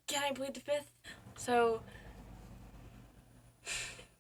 Can I plead the fifth? So,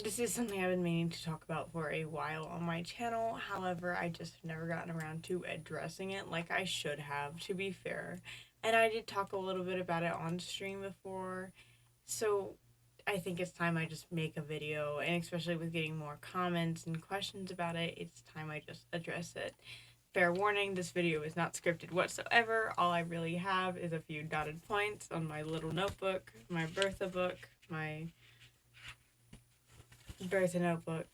this is something I've been meaning to talk about for a while on my channel. However, I just have never gotten around to addressing it like I should have, to be fair. And I did talk a little bit about it on stream before. So, I think it's time I just make a video, and especially with getting more comments and questions about it, it's time I just address it. Fair warning, this video is not scripted whatsoever. All I really have is a few dotted points on my little notebook, my Bertha book. My Bertha notebook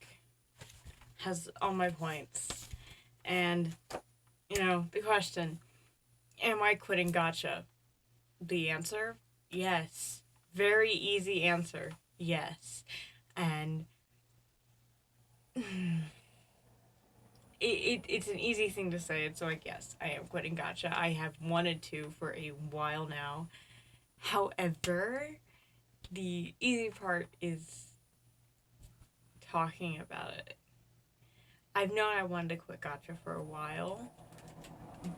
has all my points. And, the question, am I quitting Gacha? The answer, yes. Very easy answer, yes. And it's an easy thing to say, and so yes, I am quitting Gacha. I have wanted to for a while now. However, the easy part is talking about it. I've known I wanted to quit Gacha for a while,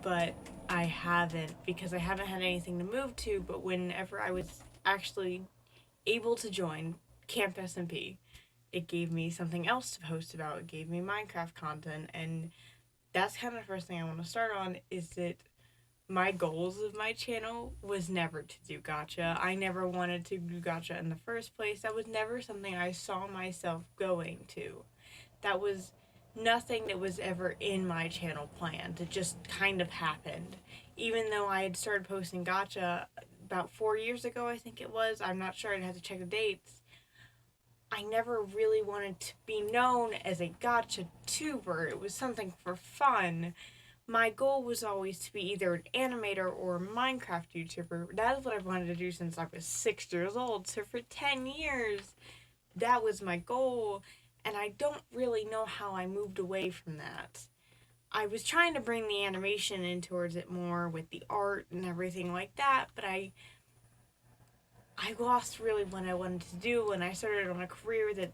but I haven't because I haven't had anything to move to. But whenever I was actually able to join Camp SMP, it gave me something else to post about. It gave me Minecraft content, and that's kind of the first thing I want to start on. Is that my goals of my channel was never to do Gacha. I never wanted to do Gacha in the first place. That was never something I saw myself going to. That was nothing that was ever in my channel planned. It just kind of happened. Even though I had started posting Gacha about 4 years ago, I think it was. I'm not sure. I'd have to check the dates. I never really wanted to be known as a Gacha tuber. It was something for fun. My goal was always to be either an animator or a Minecraft YouTuber. That is what I've wanted to do since I was 6 years old. So for 10 years, that was my goal. And I don't really know how I moved away from that. I was trying to bring the animation in towards it more with the art and everything like that, but I lost really what I wanted to do when I started on a career that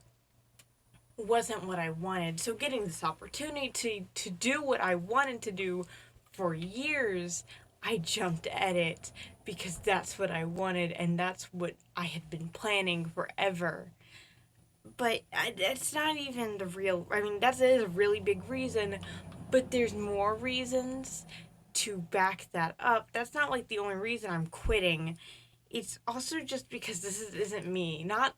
wasn't what I wanted. So getting this opportunity to do what I wanted to do for years, I jumped at it because that's what I wanted and that's what I had been planning forever. But that's not even the real, that is a really big reason, but there's more reasons to back that up. That's not like the only reason I'm quitting. It's also just because this isn't me. Not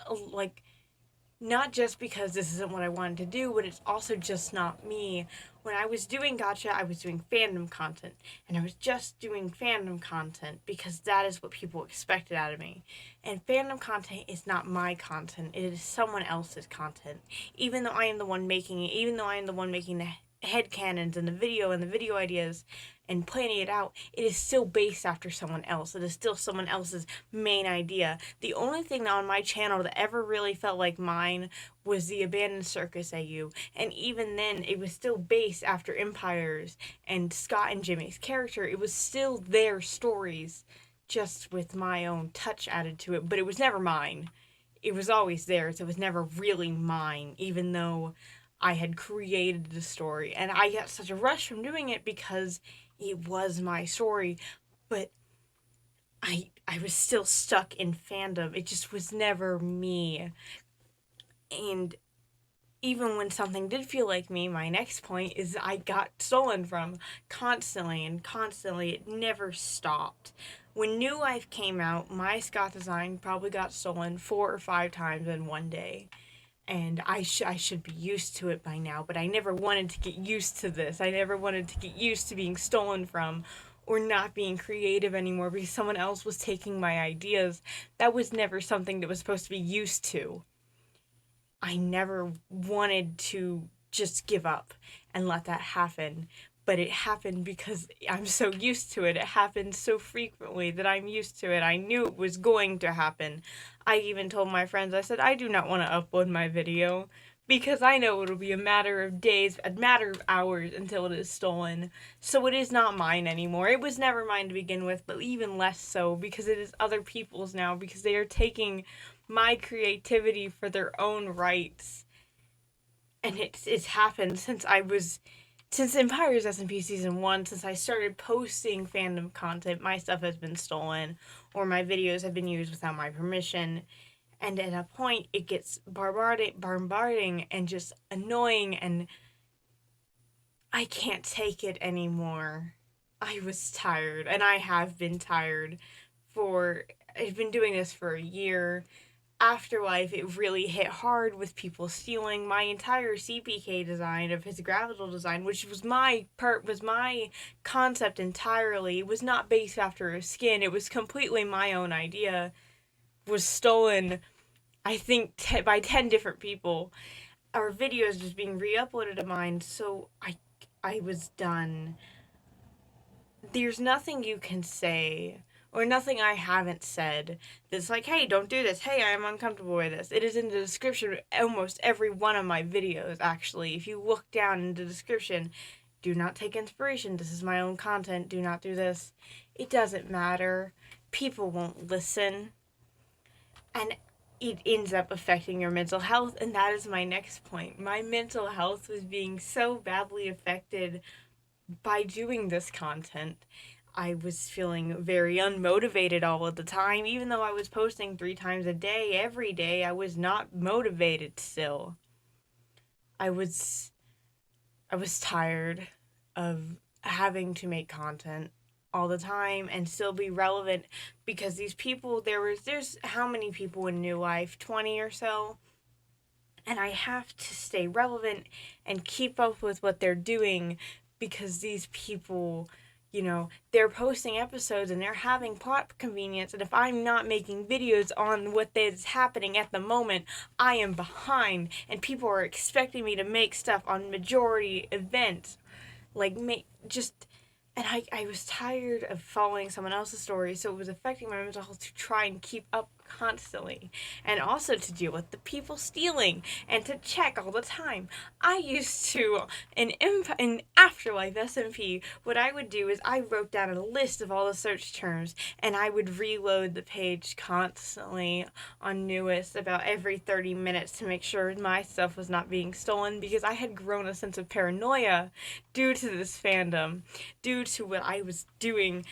just because this isn't what I wanted to do, but it's also just not me. When I was doing Gacha, I was doing fandom content, and I was just doing fandom content because that is what people expected out of me. And fandom content is not my content, it is someone else's content. Even though I am the one making it, even though I am the one making the headcanons and the video ideas and planning it out, it is still based after someone else. It is still someone else's main idea. The only thing on my channel that ever really felt like mine was the Abandoned Circus AU, and even then it was still based after Empires and Scott and Jimmy's character. It was still their stories, just with my own touch added to it, but it was never mine. It was always theirs. It was never really mine, even though I had created the story. And I got such a rush from doing it because it was my story, but I was still stuck in fandom. It just was never me. And even when something did feel like me, my next point is I got stolen from constantly and constantly. It never stopped. When New Life came out, my Scott design probably got stolen 4 or 5 times in one day. And I should be used to it by now, but I never wanted to get used to this. I never wanted to get used to being stolen from or not being creative anymore because someone else was taking my ideas. That was never something that was supposed to be used to. I never wanted to just give up and let that happen, but it happened because I'm so used to it. It happened so frequently that I'm used to it. I knew it was going to happen. I even told my friends, I said, I do not want to upload my video because I know it'll be a matter of days, a matter of hours until it is stolen. So it is not mine anymore. It was never mine to begin with, but even less so because it is other people's now because they are taking my creativity for their own rights. And it's happened since I was since Empire's SMP Season 1, since I started posting fandom content, my stuff has been stolen, or my videos have been used without my permission, and at a point, it gets bombarding and just annoying, and I can't take it anymore. I was tired, and I have been tired I've been doing this for a year. Afterlife, it really hit hard with people stealing my entire CPK design of his graphical design, which was my concept entirely. It was not based after his skin. It was completely my own idea. Was stolen, I think, by 10 different people. Our videos just being re-uploaded to mine, so I was done. There's nothing you can say or nothing I haven't said that's like, hey, don't do this. Hey, I'm uncomfortable with this. It is in the description of almost every one of my videos, actually. If you look down in the description, do not take inspiration. This is my own content. Do not do this. It doesn't matter. People won't listen. And it ends up affecting your mental health, and that is my next point. My mental health was being so badly affected by doing this content. I was feeling very unmotivated all of the time. Even though I was posting 3 times a day, every day, I was not motivated still. I was tired of having to make content all the time and still be relevant, because these people, there's how many people in New Life? 20 or so? And I have to stay relevant and keep up with what they're doing, because these people, they're posting episodes and they're having plot convenience, and if I'm not making videos on what is happening at the moment, I am behind, and people are expecting me to make stuff on majority events. And I was tired of following someone else's story, so it was affecting my mental health to try and keep up constantly, and also to deal with the people stealing and to check all the time. I used to, in Afterlife SMP, what I would do is I wrote down a list of all the search terms, and I would reload the page constantly on Newest about every 30 minutes to make sure my stuff was not being stolen, because I had grown a sense of paranoia due to this fandom, due to what I was doing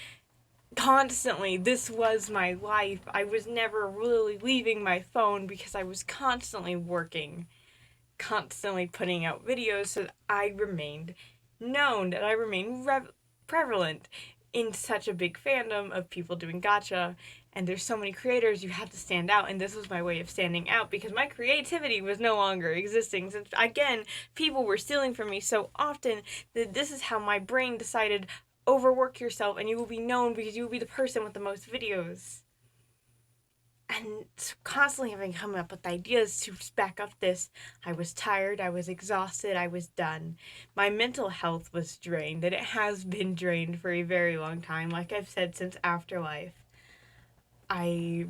constantly. This was my life. I was never really leaving my phone because I was constantly working, constantly putting out videos, so that I remained known, and I remained prevalent in such a big fandom of people doing gacha. And there's so many creators, you have to stand out, and this was my way of standing out, because my creativity was no longer existing, since, again, people were stealing from me so often that this is how my brain decided, overwork yourself and you will be known because you will be the person with the most videos. And constantly having come up with ideas to back up this, I was tired, I was exhausted, I was done. My mental health was drained, and it has been drained for a very long time. Like I've said, since Afterlife. It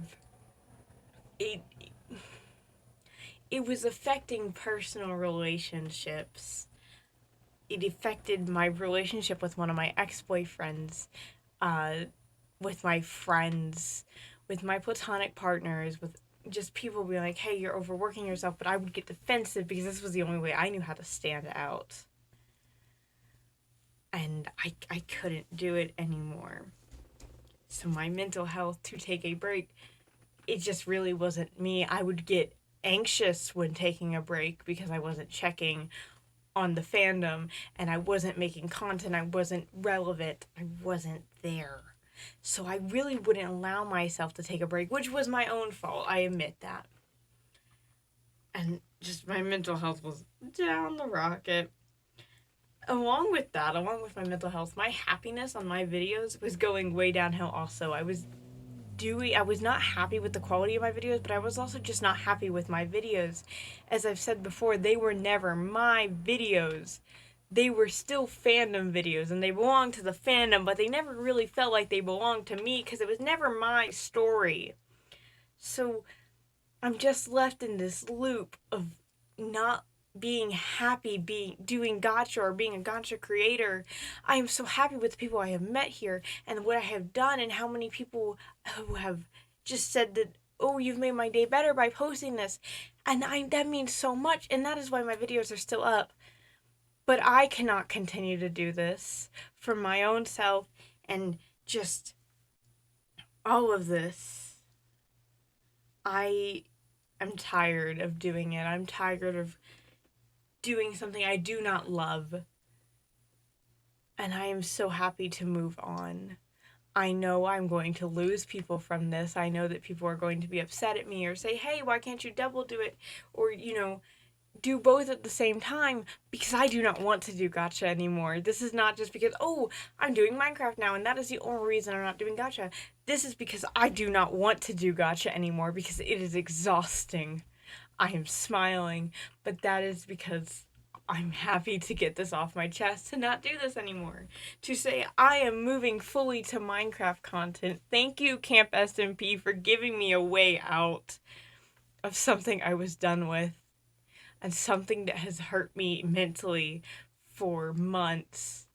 was affecting personal relationships. It affected my relationship with one of my ex-boyfriends, with my friends, with my platonic partners, with just people being like, hey, you're overworking yourself, but I would get defensive because this was the only way I knew how to stand out. And I couldn't do it anymore. So my mental health, to take a break, it just really wasn't me. I would get anxious when taking a break because I wasn't checking on the fandom, and I wasn't making content, I wasn't relevant, I wasn't there. So I really wouldn't allow myself to take a break, which was my own fault, I admit that. And just my mental health was down the rocket. Along with my mental health, my happiness on my videos was going way downhill also. I was not happy with the quality of my videos, but I was also just not happy with my videos. As I've said before, they were never my videos. They were still fandom videos, and they belonged to the fandom, but they never really felt like they belonged to me because it was never my story. So I'm just left in this loop of not being happy doing gacha or being a gacha creator. I am so happy with the people I have met here and what I have done, and how many people who have just said that, oh, you've made my day better by posting this, and that means so much, and that is why my videos are still up. But I cannot continue to do this for my own self and just all of this. I am tired of doing it. I'm tired of doing something I do not love. And I am so happy to move on. I know I'm going to lose people from this. I know that people are going to be upset at me or say, hey, why can't you double do it? Or, do both at the same time, because I do not want to do Gacha anymore. This is not just because, oh, I'm doing Minecraft now and that is the only reason I'm not doing Gacha. This is because I do not want to do Gacha anymore because it is exhausting. I am smiling, but that is because I'm happy to get this off my chest, to not do this anymore. To say I am moving fully to Minecraft content. Thank you, Camp SMP, for giving me a way out of something I was done with. And something that has hurt me mentally for months.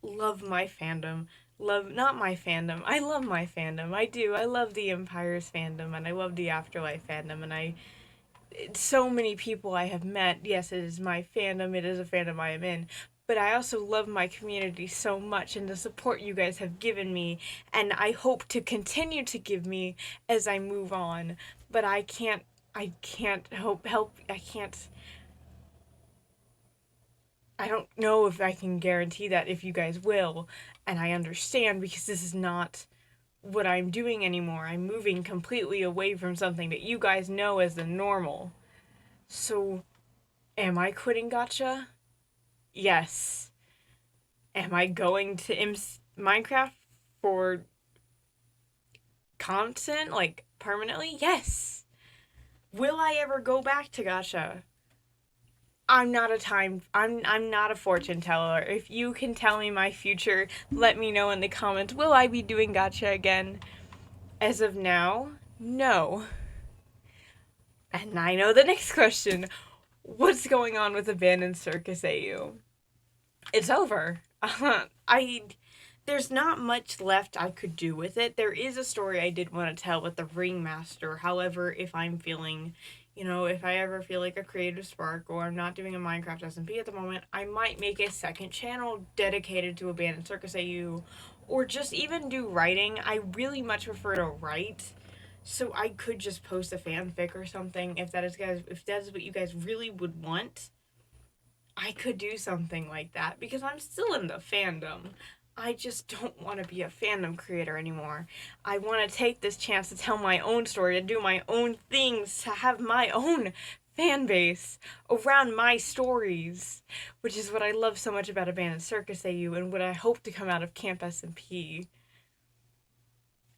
Love my fandom. Not my fandom. I love my fandom. I do. I love the Empires fandom and I love the Afterlife fandom and so many people I have met. Yes, it is my fandom. It is a fandom I am in. But I also love my community so much and the support you guys have given me and I hope to continue to give me as I move on. But I can't I don't know if I can guarantee that if you guys will, and I understand because this is not what I'm doing anymore. I'm moving completely away from something that you guys know as the normal. So, am I quitting Gacha? Yes. Am I going to Minecraft for content, like permanently? Yes. Will I ever go back to Gacha? I'm not a fortune teller. If you can tell me my future, let me know in the comments. Will I be doing Gacha again? As of now, no. And I know the next question. What's going on with Abandoned Circus AU? It's over. There's not much left I could do with it. There is a story I did want to tell with the Ringmaster. However, if I'm feeling, if I ever feel like a creative spark or I'm not doing a Minecraft SMP at the moment, I might make a second channel dedicated to Abandoned Circus AU or just even do writing. I really much prefer to write. So I could just post a fanfic or something if that is what you guys really would want. I could do something like that because I'm still in the fandom. I just don't want to be a fandom creator anymore. I want to take this chance to tell my own story, to do my own things, to have my own fan base around my stories, which is what I love so much about Abandoned Circus AU and what I hope to come out of Camp SMP.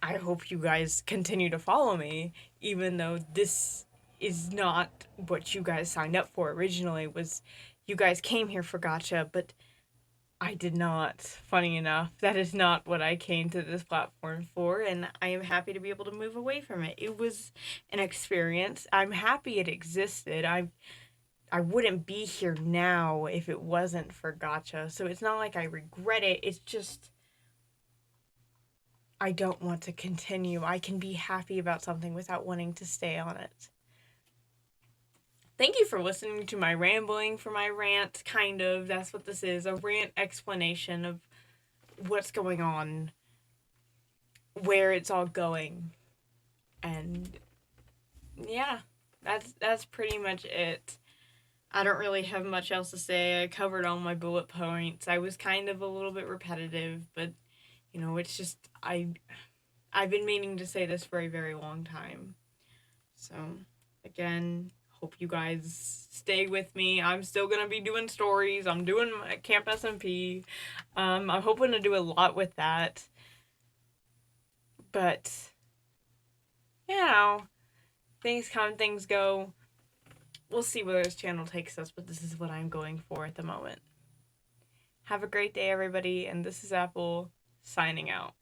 I hope you guys continue to follow me, even though this is not what you guys signed up for originally. You guys came here for Gacha, but I did not. Funny enough, that is not what I came to this platform for, and I am happy to be able to move away from it. It was an experience. I'm happy it existed. I wouldn't be here now if it wasn't for Gacha, so it's not like I regret it. It's just I don't want to continue. I can be happy about something without wanting to stay on it. Thank you for listening to my rambling, for my rant, kind of. That's what this is, a rant explanation of what's going on, where it's all going. And yeah, that's pretty much it. I don't really have much else to say. I covered all my bullet points. I was kind of a little bit repetitive, but it's just I've been meaning to say this for a very long time. So, again, hope you guys stay with me. I'm still going to be doing stories. I'm doing my Camp SMP. I'm hoping to do a lot with that. But, things come, things go. We'll see where this channel takes us, but this is what I'm going for at the moment. Have a great day, everybody, and this is Apple, signing out.